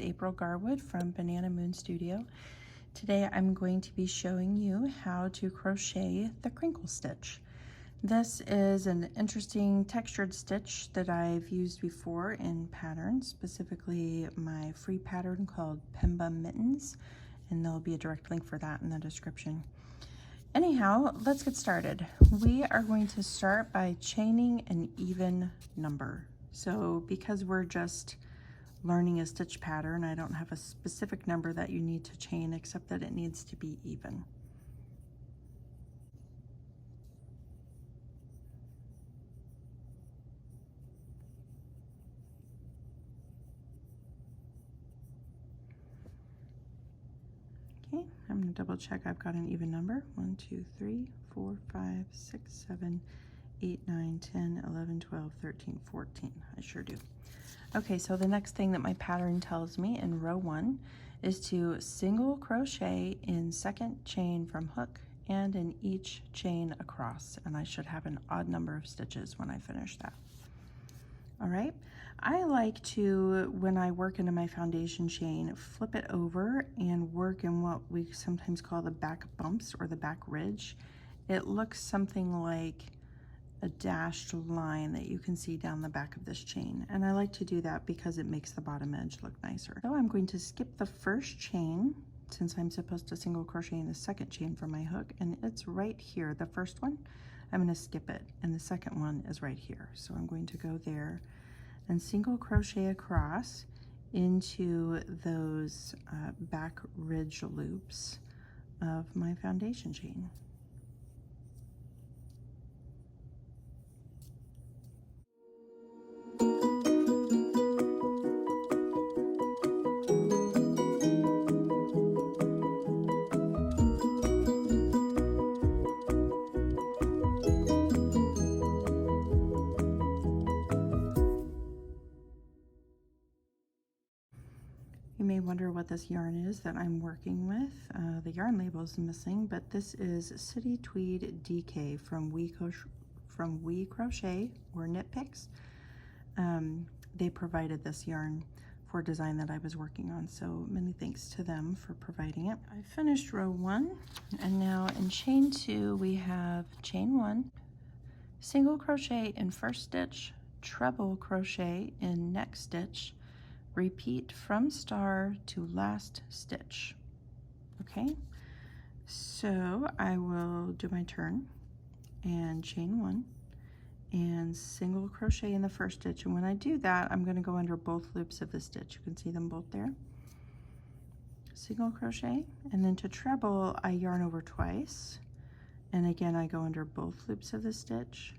April Garwood from Banana Moon Studio. Today I'm going to be showing you how to crochet the crinkle stitch. This is an interesting textured stitch that I've used before in patterns, specifically my free pattern called Pemba Mittens, and there'll be a direct link for that in the description. Anyhow, let's get started. We are going to start by chaining an even number. So because we're just learning a stitch pattern, I don't have a specific number that you need to chain except that it needs to be even. Okay, I'm going to double check I've got an even number. 1, 2, 3, 4, 5, 6, 7, 8, 9, 10, 11, 12, 13, 14. I sure do. Okay, so the next thing that my pattern tells me in row 1 is to single crochet in second chain from hook and in each chain across, and I should have an odd number of stitches when I finish that. All right, I like to, when I work into my foundation chain, flip it over and work in what we sometimes call the back bumps or the back ridge. It looks something like a dashed line that you can see down the back of this chain, and I like to do that because it makes the bottom edge look nicer. So I'm going to skip the first chain since I'm supposed to single crochet in the second chain from my hook, and it's right here. The first one, I'm going to skip it, and the second one is right here. So I'm going to go there and single crochet across into those back ridge loops of my foundation chain. You may wonder what this yarn is that I'm working with. The yarn label is missing, but this is City Tweed DK from We Crochet or Knit Picks. They provided this yarn for design that I was working on, so many thanks to them for providing it. I finished row 1, and now in chain 2 we have chain 1, single crochet in first stitch, treble crochet in next stitch, repeat from star to last stitch. Okay, so I will do my turn and chain 1 and single crochet in the first stitch, and when I do that I'm going to go under both loops of the stitch. You can see them both there. Single crochet, and then to treble I yarn over twice, and again I go under both loops of the stitch,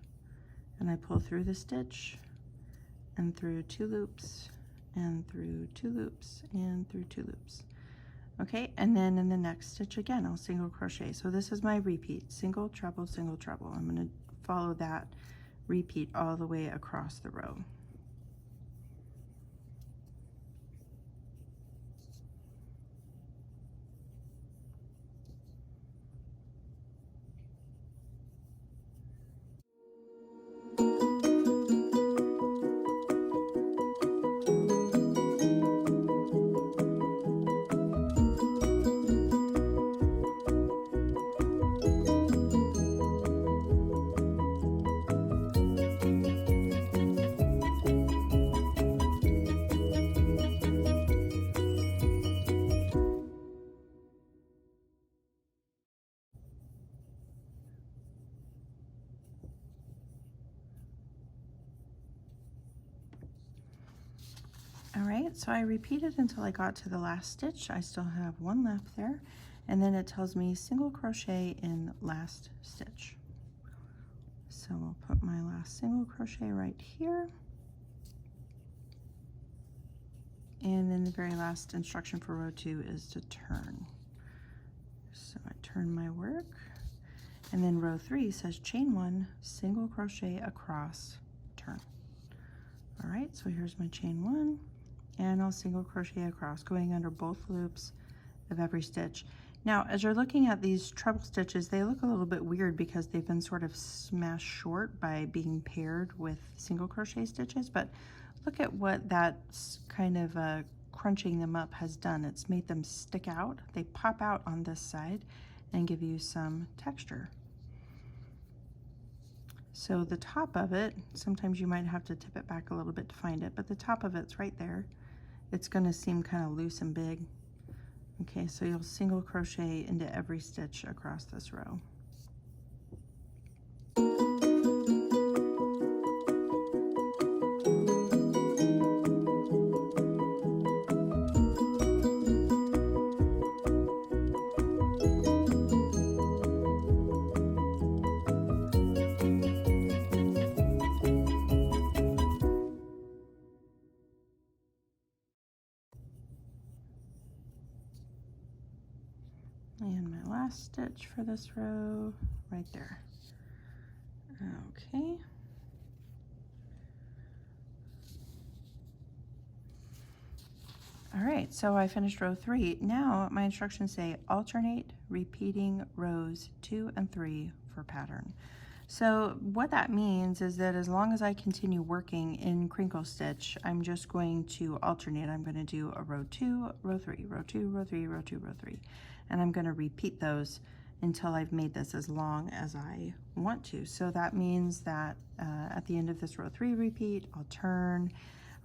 and I pull through the stitch and through 2 loops and through 2 loops and through 2 loops. Okay, and then in the next stitch again I'll single crochet. So this is my repeat, single treble single treble. I'm going to follow that repeat all the way across the row. All right, so I repeated until I got to the last stitch. I still have 1 left there, and then it tells me single crochet in last stitch. So we'll put my last single crochet right here. And then the very last instruction for row 2 is to turn. So I turn my work, and then row 3 says chain 1, single crochet across, turn. All right, so here's my chain 1, and I'll single crochet across, going under both loops of every stitch. Now, as you're looking at these treble stitches, they look a little bit weird because they've been sort of smashed short by being paired with single crochet stitches, but look at what that kind of crunching them up has done. It's made them stick out. They pop out on this side and give you some texture. So the top of it, sometimes you might have to tip it back a little bit to find it, but the top of it's right there. It's going to seem kind of loose and big. Okay, so you'll single crochet into every stitch across this row. And my last stitch for this row, right there. Okay. All right, so I finished row 3. Now my instructions say alternate repeating rows 2 and 3 for pattern. So what that means is that as long as I continue working in Crinkle Stitch, I'm just going to alternate. I'm going to do a row 2, row 3, row 2, row 3, row 2, row 3. And I'm going to repeat those until I've made this as long as I want to. So that means that at the end of this row 3 repeat, I'll turn,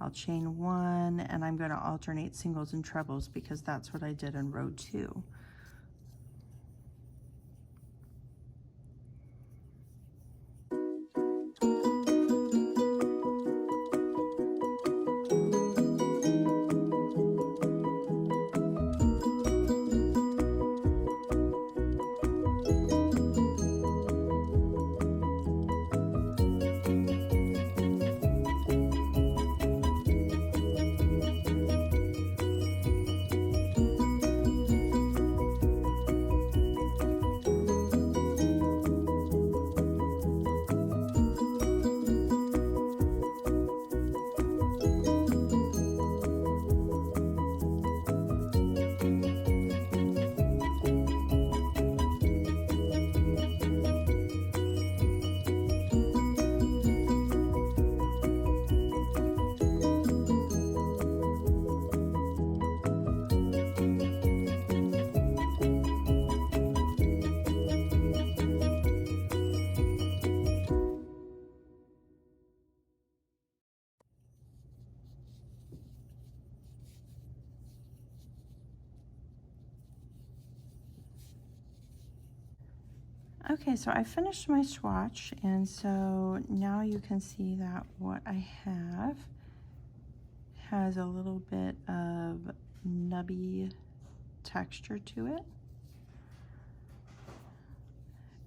I'll chain 1, and I'm going to alternate singles and trebles because that's what I did in row 2. Okay, so I finished my swatch, and so now you can see that what I have has a little bit of nubby texture to it.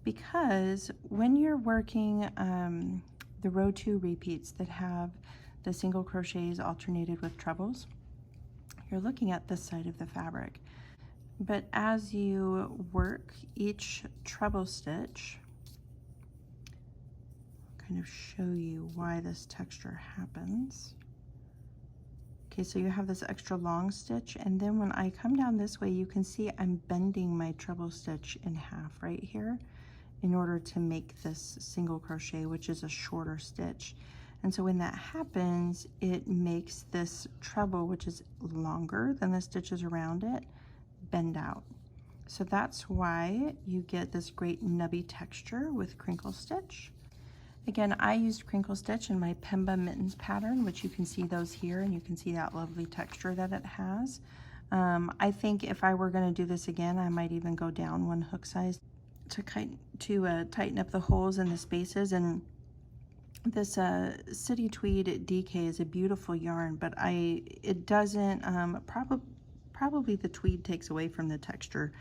Because when you're working the row 2 repeats that have the single crochets alternated with trebles, you're looking at this side of the fabric. But as you work each treble stitch, I'll kind of show you why this texture happens. Okay, so you have this extra long stitch, and then when I come down this way, you can see I'm bending my treble stitch in half right here in order to make this single crochet, which is a shorter stitch. And so when that happens, it makes this treble, which is longer than the stitches around it, bend out. So that's why you get this great nubby texture with Crinkle Stitch. Again, I used Crinkle Stitch in my Pemba Mittens pattern, which you can see those here, and you can see that lovely texture that it has. I think if I were going to do this again, I might even go down 1 hook size to tighten up the holes and the spaces. And this City Tweed DK is a beautiful yarn, but it doesn't probably the tweed takes away from the texture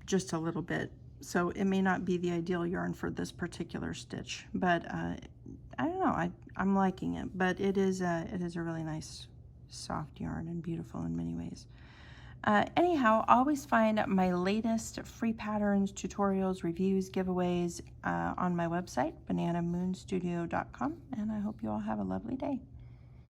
just a little bit, so it may not be the ideal yarn for this particular stitch, but I don't know, I'm liking it. But it is a really nice soft yarn and beautiful in many ways. Anyhow, always find my latest free patterns, tutorials, reviews, giveaways on my website, bananamoonstudio.com, and I hope you all have a lovely day.